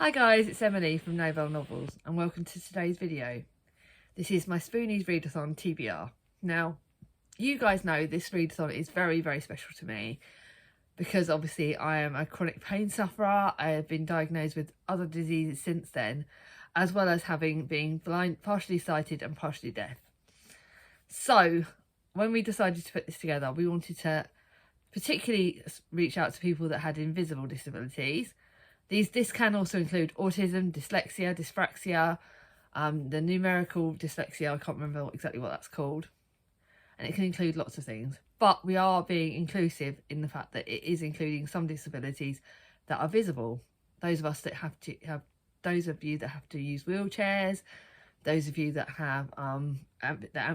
Hi guys, it's Emily from Novel Novels and welcome to today's video. This is my Spoonies Readathon TBR. Now, you guys know this readathon is very, very special to me because obviously I am a chronic pain sufferer. I have been diagnosed with other diseases since then, as well as being blind, partially sighted and partially deaf. So when we decided to put this together, we wanted to particularly reach out to people that had invisible disabilities. This can also include autism, dyslexia, dyspraxia, the numerical dyslexia, I can't remember exactly what that's called. And it can include lots of things. But we are being inclusive in the fact that it is including some disabilities that are visible. Those of us that those of you that have to use wheelchairs, those of you that have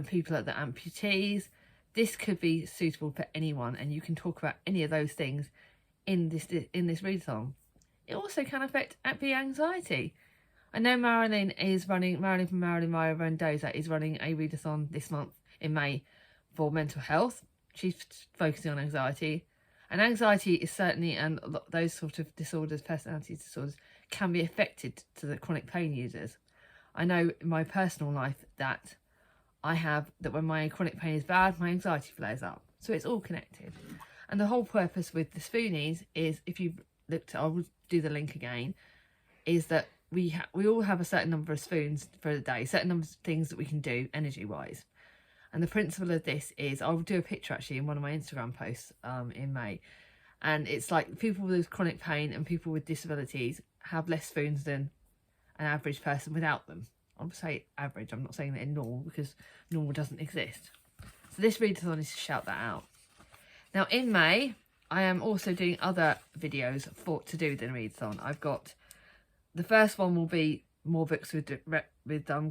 people that are amputees. This could be suitable for anyone, and you can talk about any of those things in this readathon. It also can affect the anxiety. I know Marilyn from Marilyn Maya Mendoza is running a readathon this month in May for mental health. She's focusing on anxiety. And anxiety is certainly, and those sort of disorders, personality disorders, can be affected to the chronic pain users. I know in my personal life that when my chronic pain is bad, my anxiety flares up. So it's all connected. And the whole purpose with the Spoonies is, if you've looked, I will do the link again, is that we all have a certain number of spoons for the day, certain number of things that we can do energy wise. And the principle of this is, I'll do a picture actually in one of my Instagram posts in May, and it's like people with chronic pain and people with disabilities have less spoons than an average person without them. I'll say average, I'm not saying that in normal because normal doesn't exist. So this readathon is to shout that out. Now in May, I am also doing other videos to do with the readathon. I've got, the first one will be more books with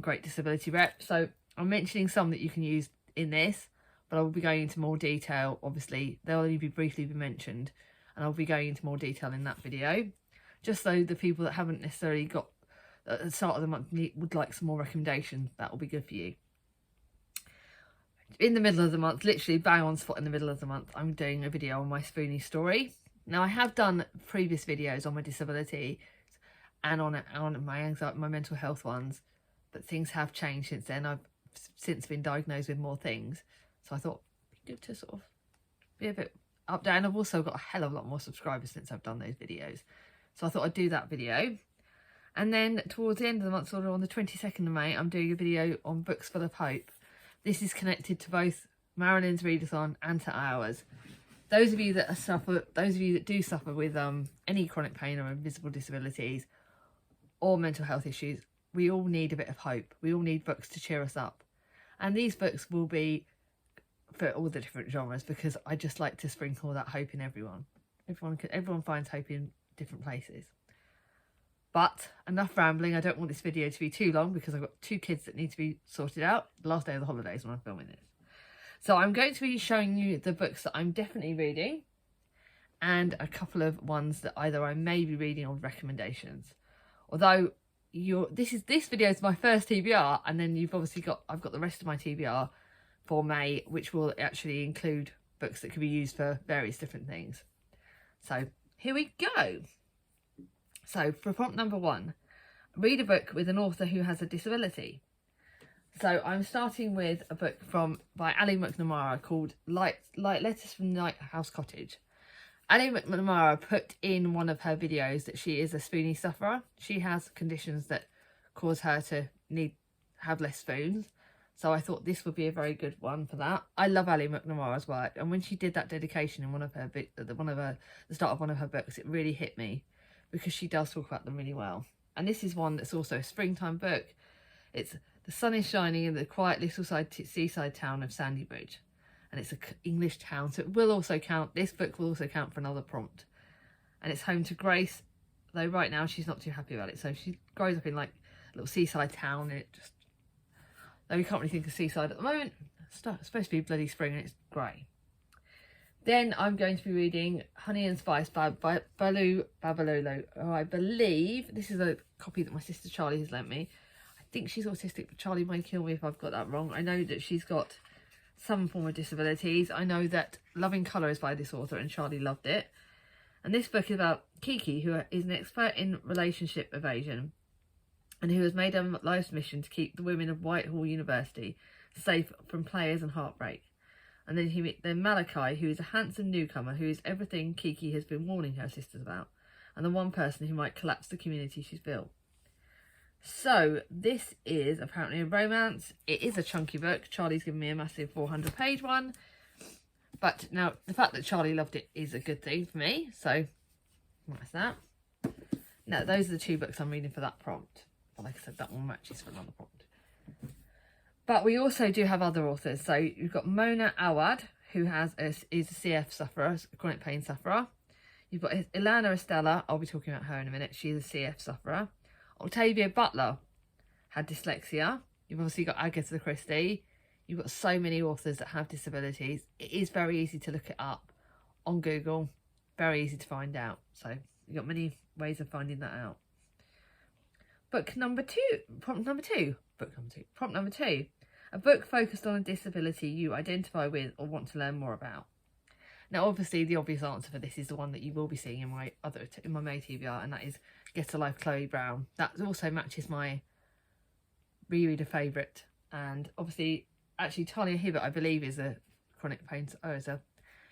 great disability rep. So I'm mentioning some that you can use in this, but I will be going into more detail. Obviously, they'll only be briefly mentioned, and I'll be going into more detail in that video, just so the people that haven't necessarily got at the start of the month would like some more recommendations. That will be good for you. In the middle of the month, literally bang on spot in the middle of the month, I'm doing a video on my Spoonie story. Now, I have done previous videos on my disability and on my anxiety, my mental health ones, but things have changed since then. I've since been diagnosed with more things, so I thought it'd be good to sort of be a bit up down. I've also got a hell of a lot more subscribers since I've done those videos, so I thought I'd do that video. And then towards the end of the month, sort of on the 22nd of May, I'm doing a video on books full of hope. This is connected to both Marilyn's readathon and to ours. Those of you that do suffer with any chronic pain or invisible disabilities or mental health issues, we all need a bit of hope. We all need books to cheer us up. And these books will be for all the different genres, because I just like to sprinkle that hope in everyone. Everyone finds hope in different places. But enough rambling. I don't want this video to be too long because I've got 2 kids that need to be sorted out. The last day of the holidays when I'm filming this. So I'm going to be showing you the books that I'm definitely reading, and a couple of ones that either I may be reading or recommendations. Although this video is my first TBR, and then I've got the rest of my TBR for May, which will actually include books that can be used for various different things. So here we go. So for prompt number 1, read a book with an author who has a disability. So I'm starting with a book by Ali McNamara called Letters from Night House Cottage. Ali McNamara put in one of her videos that she is a Spoonie sufferer. She has conditions that cause her to have less spoons. So I thought this would be a very good one for that. I love Ali McNamara's work, and when she did that dedication in the start of one of her books, it really hit me, because she does talk about them really well. And this is one that's also a springtime book. It's the sun is shining in the quiet little seaside town of Sandybridge, and it's an English town, so it will also count. This book will also count for another prompt. And it's home to Grace, though right now she's not too happy about it. So she grows up in like a little seaside town, and though we can't really think of seaside at the moment, it's supposed to be bloody spring and it's grey. Then I'm going to be reading Honey and Spice by Bolu Babola. Oh, I believe this is a copy that my sister Charlie has lent me. I think she's autistic, but Charlie may kill me if I've got that wrong. I know that she's got some form of disabilities. I know that Loving Colour is by this author, and Charlie loved it. And this book is about Kiki, who is an expert in relationship evasion and who has made a life's mission to keep the women of Whitehall University safe from players and heartbreak. And then he meets Malachi, who is a handsome newcomer who is everything Kiki has been warning her sisters about, and the one person who might collapse the community she's built. So this is apparently a romance. It is a chunky book. Charlie's given me a massive 400-page one. But now the fact that Charlie loved it is a good thing for me. So that's that. Now those are the 2 books I'm reading for that prompt. But like I said, that one matches for another prompt. But we also do have other authors. So you've got Mona Awad, who is a CF sufferer, a chronic pain sufferer. You've got Ilana Estella. I'll be talking about her in a minute. She's a CF sufferer. Octavia Butler had dyslexia. You've obviously got Agatha Christie. You've got so many authors that have disabilities. It is very easy to look it up on Google. Very easy to find out. So you've got many ways of finding that out. Prompt number two. A book focused on a disability you identify with or want to learn more about. Now, obviously, the obvious answer for this is the one that you will be seeing in my May TBR, and that is Get a Life, Chloe Brown. That also matches my rereader favourite. And obviously, actually, Talia Hibbert, I believe, is a chronic pain, is a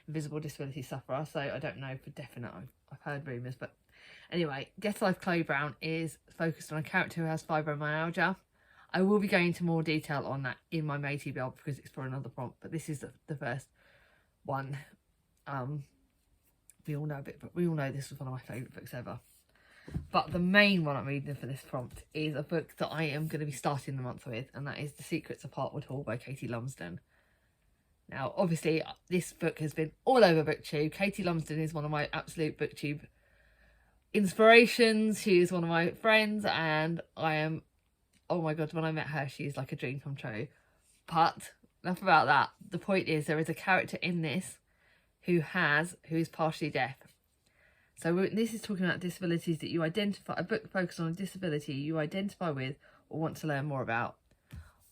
invisible disability sufferer. So I don't know for definite. I've heard rumours, but anyway, Get a Life, Chloe Brown is focused on a character who has fibromyalgia. I will be going into more detail on that in my May TBR because it's for another prompt, but this is the first one. We all know a bit, but we all know this was one of my favourite books ever. But the main one I'm reading for this prompt is a book that I am going to be starting the month with, and that is The Secrets of Hartwood Hall by Katie Lumsden. Now, obviously, this book has been all over BookTube. Katie Lumsden is one of my absolute BookTube inspirations. She is one of my friends, and I am, oh my god, when I met her, she's like a dream come true. But enough about that. The point is, there is a character in this who is partially deaf. So this is talking about disabilities that you identify, a book focused on a disability you identify with or want to learn more about.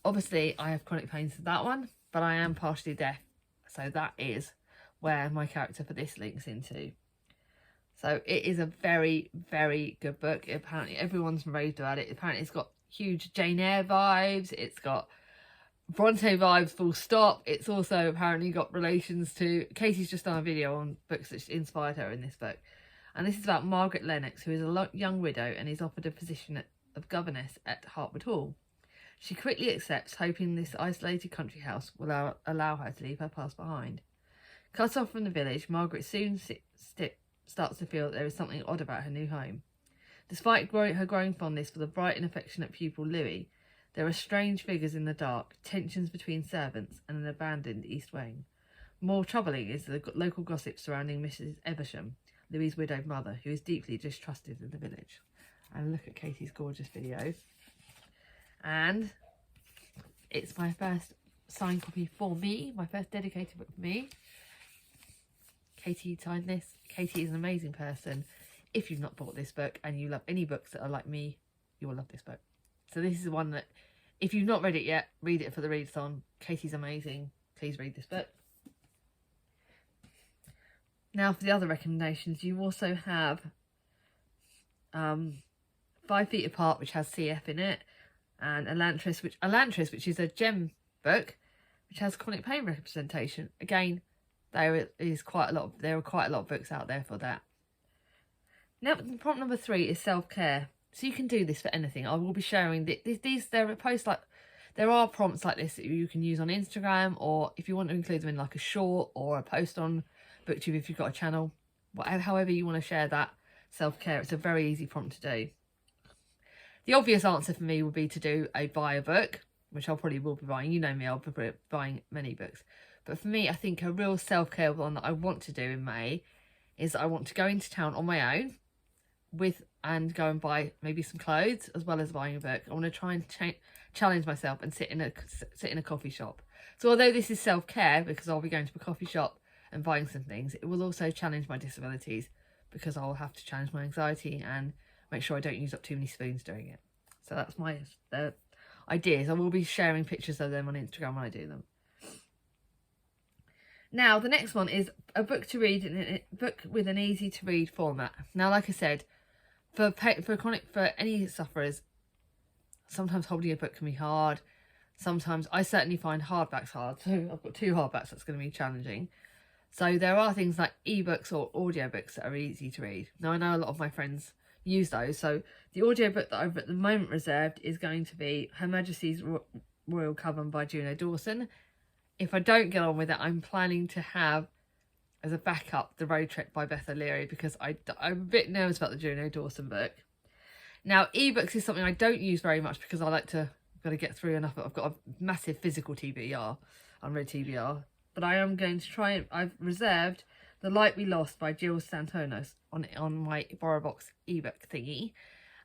Obviously, I have chronic pain for that one, but I am partially deaf. So that is where my character for this links into. So it is a very, very good book. Apparently everyone's raved about it. Apparently it's got huge Jane Eyre vibes. It's got Bronte vibes, full stop. It's also apparently got relations to... Katie's just done a video on books that inspired her in this book. And this is about Margaret Lennox, who is a young widow and is offered a position of governess at Hartwood Hall. She quickly accepts, hoping this isolated country house will allow her to leave her past behind. Cut off from the village, Margaret soon starts to feel that there is something odd about her new home. Despite her growing fondness for the bright and affectionate pupil Louis, there are strange figures in the dark, tensions between servants, and an abandoned East Wing. More troubling is the local gossip surrounding Mrs. Eversham, Louis' widowed mother, who is deeply distrusted in the village. And look at Katie's gorgeous video. And it's my first signed copy for me, my first dedicated book for me. Katie signed this. Katie is an amazing person. If you've not bought this book and you love any books that are like me, you will love this book. So this is the one that, if you've not read it yet, read it for the readathon. Katie's amazing. Please read this book. Now for the other recommendations, you also have 5 Feet Apart, which has CF in it, and Elantris, which is a gem book, which has chronic pain representation. Again, there are quite a lot of books out there for that. Now, prompt number 3 is self-care. So you can do this for anything. I will be sharing there are prompts like this that you can use on Instagram, or if you want to include them in like a short or a post on BookTube if you've got a channel. However you want to share that self-care, it's a very easy prompt to do. The obvious answer for me would be to buy a book, which I probably will be buying. You know me, I'll be buying many books. But for me, I think a real self-care one that I want to do in May is I want to go into town on my own and go and buy maybe some clothes as well as buying a book. I want to try and challenge myself and sit in a coffee shop. So although this is self-care because I'll be going to a coffee shop and buying some things, it will also challenge my disabilities because I'll have to challenge my anxiety and make sure I don't use up too many spoons doing it. So that's my ideas. I will be sharing pictures of them on Instagram when I do them. Now, the next one is a book to read, a book with an easy to read format. Now, like I said, for any sufferers, sometimes holding a book can be hard. Sometimes I certainly find hardbacks hard. So I've got 2 hardbacks that's going to be challenging. So there are things like ebooks or audiobooks that are easy to read. Now, I know a lot of my friends use those. So the audiobook that I've at the moment reserved is going to be Her Majesty's Royal Coven by Juno Dawson. If I don't get on with it, I'm planning to have as a backup The Road Trip by Beth O'Leary, because I'm a bit nervous about the Juno Dawson book. Now, ebooks is something I don't use very much because I like to got to get through enough. I've got a massive physical TBR, unread TBR, but I am going to try and I've reserved The Light We Lost by Jill Santonos on my BorrowBox ebook thingy,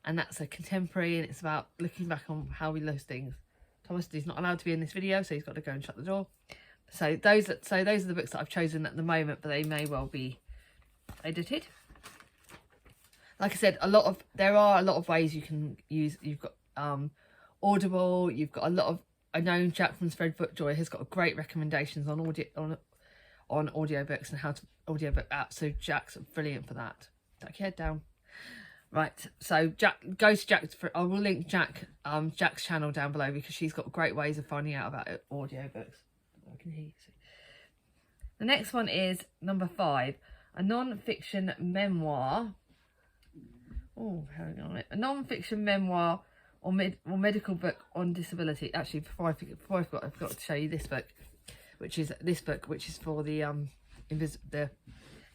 and that's a contemporary, and it's about looking back on how we lost things. Thomas is not allowed to be in this video, so he's got to go and shut the door. So those are the books that I've chosen at the moment, but they may well be edited. Like I said, there are a lot of ways you can use. You've got Audible. You've got a lot of. I know Jack from Spread Bookjoy has got great recommendations on audiobooks and how to audiobook apps. So Jack's brilliant for that. Tuck your head down. Right, so go to Jack's. I will link Jack's channel down below, because she's got great ways of finding out about audiobooks. I can hear you. The next one is number 5, a non-fiction memoir. Oh, hang on a minute. A non-fiction memoir or medical book on disability. Actually, before I forgot, I forgot to show you this book, which is for the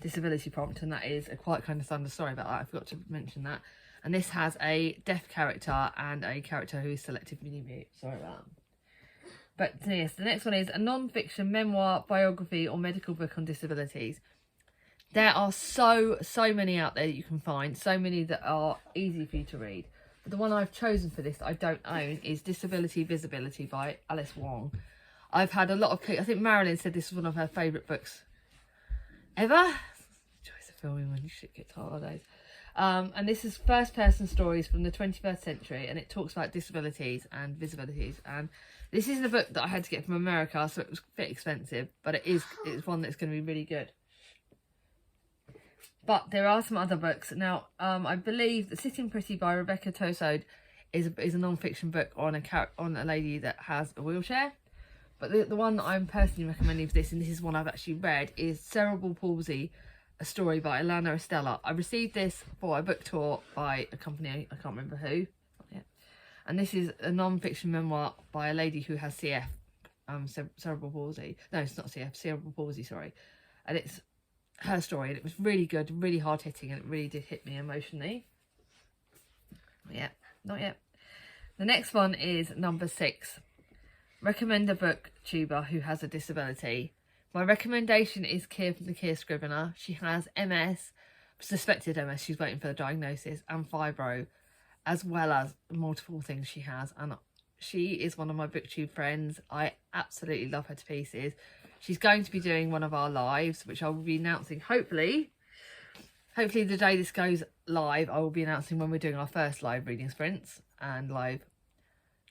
disability prompt, and that is A Quiet Kind of Thunder. Sorry about that, I forgot to mention that. And this has a deaf character and a character who is selectively mute. Sorry about that. But yes, the next one is a non-fiction memoir, biography or medical book on disabilities. There are so many out there that you can find, so many that are easy for you to read. But the one I've chosen for this that I don't own is Disability Visibility by Alice Wong. I've had a lot of, I think Marilyn said this was one of her favourite books ever. Choice of filming when shit gets hard nowadays. And this is first person stories from the 21st century, and it talks about disabilities and visibilities. And this isn't a book that I had to get from America, so it was a bit expensive, but it's one that's going to be really good. But there are some other books. Now, I believe that Sitting Pretty by Rebecca Tosode is a non-fiction book on a lady that has a wheelchair. But the one that I'm personally recommending for this, and this is one I've actually read, is Cerebral Palsy, a story by Alana Estella. I received this for a book tour by a company, I can't remember who. And this is a non-fiction memoir by a lady who has CF, cerebral palsy. No, it's not CF, cerebral palsy, sorry. And it's her story, and it was really good, really hard-hitting, and it really did hit me emotionally. Not yet. The next one is number 6. Recommend a booktuber who has a disability. My recommendation is Keir from the Keir Scrivener. She has MS, suspected MS, she's waiting for the diagnosis, and fibro, as well as multiple things she has. And she is one of my booktube friends. I absolutely love her to pieces. She's going to be doing one of our lives, which I will be announcing hopefully the day this goes live. I will be announcing when we're doing our first live reading sprints and live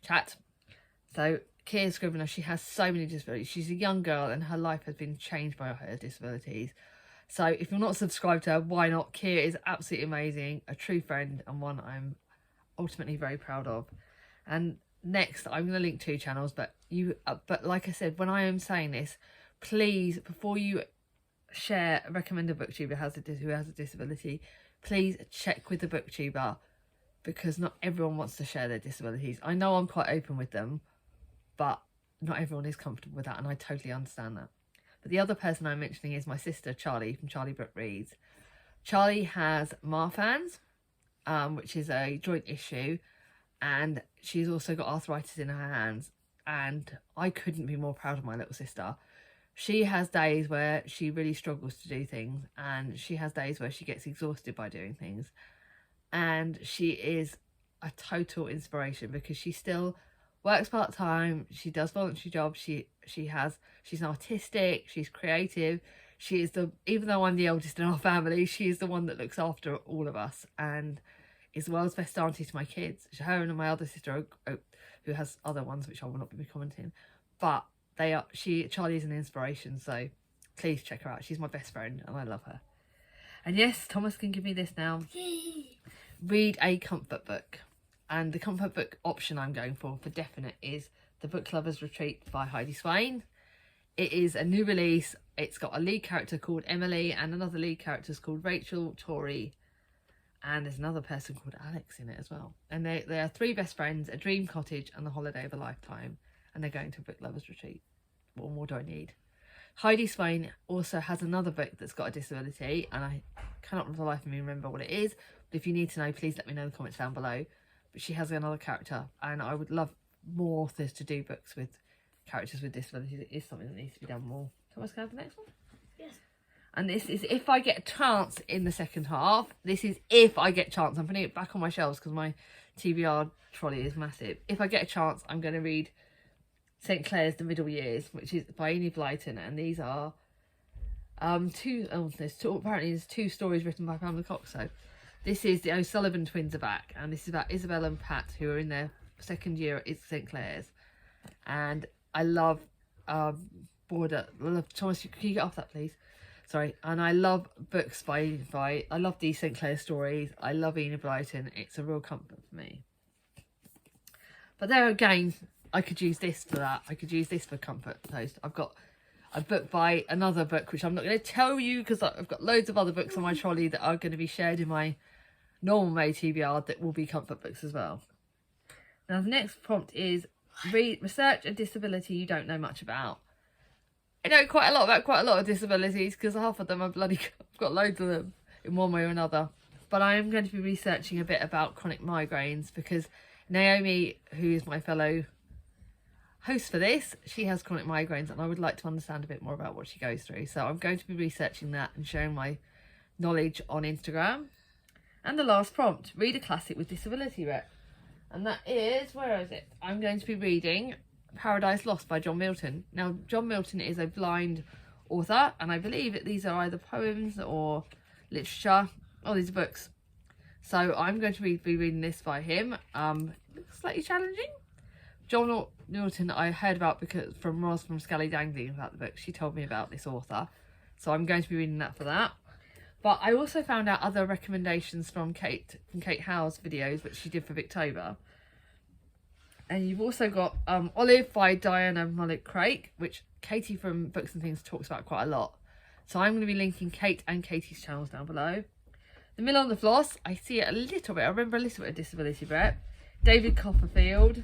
chat. So Keir Scrivener, she has so many disabilities. She's a young girl and her life has been changed by her disabilities. So if you're not subscribed to her, why not? Keir is absolutely amazing, a true friend, and one I'm ultimately very proud of. And next, I'm going to link 2 channels, but like I said, when I am saying this, please, before you recommend a booktuber who has a disability, please check with the booktuber, because not everyone wants to share their disabilities. I know I'm quite open with them, but not everyone is comfortable with that, and I totally understand that. But the other person I'm mentioning is my sister Charlie from Charlie Book Reads. Charlie has Marfan's, which is a joint issue, and she's also got arthritis in her hands, and I couldn't be more proud of my little sister. She has days where she really struggles to do things, and she has days where she gets exhausted by doing things, and she is a total inspiration because she still works part-time, she does voluntary jobs, she's artistic, she's creative, she is even though I'm the eldest in our family, she is the one that looks after all of us and is the world's best auntie to my kids. Her and my other sister, who has other ones which I will not be commenting, but Charlie is an inspiration. So please check her out. She's my best friend and I love her. And yes, Thomas can give me this now. Read a comfort book. And the comfort book option I'm going for definite is The Book Lovers Retreat by Heidi Swain. It is a new release. It's got a lead character called Emily and another lead character called Rachel, Tori, and there's another person called Alex in it as well. And they are three best friends, a dream cottage and the holiday of a lifetime. And they're going to a book lovers retreat. What more do I need? Heidi Swain also has another book that's got a disability, and I cannot for the life of me remember what it is. But if you need to know, please let me know in the comments down below. But she has another character, and I would love more authors to do books with characters with disabilities. It is something that needs to be done more. Thomas, can I have the next one? Yes. And this is if I get a chance in the second half. This is if I get a chance. I'm putting it back on my shelves because my TBR trolley is massive. If I get a chance, I'm going to read St. Clair's The Middle Years, which is by Enid Blyton, and these are apparently there's two stories written by Pamela Cox. So this is the O'Sullivan twins are back, and this is about Isabel and Pat, who are in their second year at St. Clair's. And I love Thomas, can you get off that please? Sorry. And I love books by I love these St. Clair stories. I love Enid Blyton. It's a real comfort for me. But there again, I could use this for that. I could use this for comfort post. I've got a book by another book, which I'm not going to tell you because I've got loads of other books on my trolley that are going to be shared in my normal May TBR that will be comfort books as well. Now, the next prompt is research a disability you don't know much about. I know quite a lot about quite a lot of disabilities because half of them I've got loads of them in one way or another. But I am going to be researching a bit about chronic migraines because Naomi, who is my fellow host for this, she has chronic migraines and I would like to understand a bit more about what she goes through. So I'm going to be researching that and sharing my knowledge on Instagram. And the last prompt, read a classic with disability rep. And that is, where is it? I'm going to be reading Paradise Lost by John Milton. Now, John Milton is a blind author, and I believe that these are either poems or literature. Oh, these are books. So I'm going to be reading this by him. Slightly challenging. John Milton I heard about because from Roz from Scally Dangling about the book. She told me about this author. So I'm going to be reading that for that. But I also found out other recommendations from Kate Howe's videos, which she did for Booktuber. And you've also got Olive by Diana Mullet Craig, which Katie from Books and Things talks about quite a lot. So I'm going to be linking Kate and Katie's channels down below. The Mill on the Floss, I see it a little bit. I remember a little bit of disability rep. David Copperfield.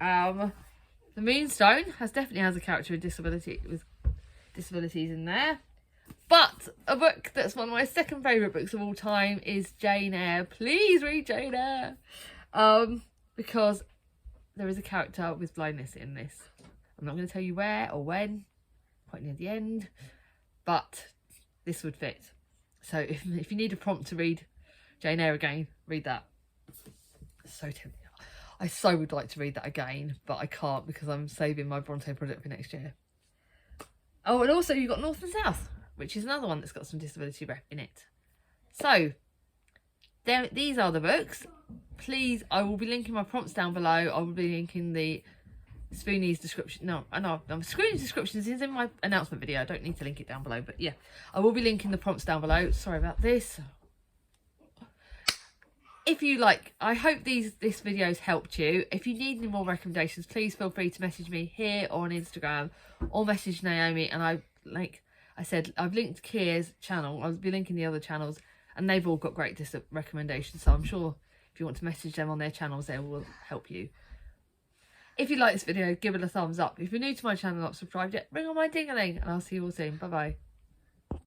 The Moonstone definitely has a character with disabilities in there. But a book that's one of my second favourite books of all time is Jane Eyre. Please read Jane Eyre. Because there is a character with blindness in this. I'm not going to tell you where or when, quite near the end, but this would fit. So if you need a prompt to read Jane Eyre again, read that. So tempting. I so would like to read that again, but I can't because I'm saving my Bronte project for next year. Oh, and also you've got North and South, which is another one that's got some disability rep in it. So these are the books. Please, I will be linking my prompts down below. I will be linking the Spoonies description. No, Spoonies descriptions is in my announcement video. I don't need to link it down below, but yeah, I will be linking the prompts down below. Sorry about this. If you like, I hope this video's helped you. If you need any more recommendations, please feel free to message me here or on Instagram or message Naomi. And I've linked Kia's channel. I'll be linking the other channels and they've all got great recommendations. So I'm sure if you want to message them on their channels, they will help you. If you like this video, give it a thumbs up. If you're new to my channel and not subscribed yet, ring on my ding-a-ling and I'll see you all soon. Bye bye.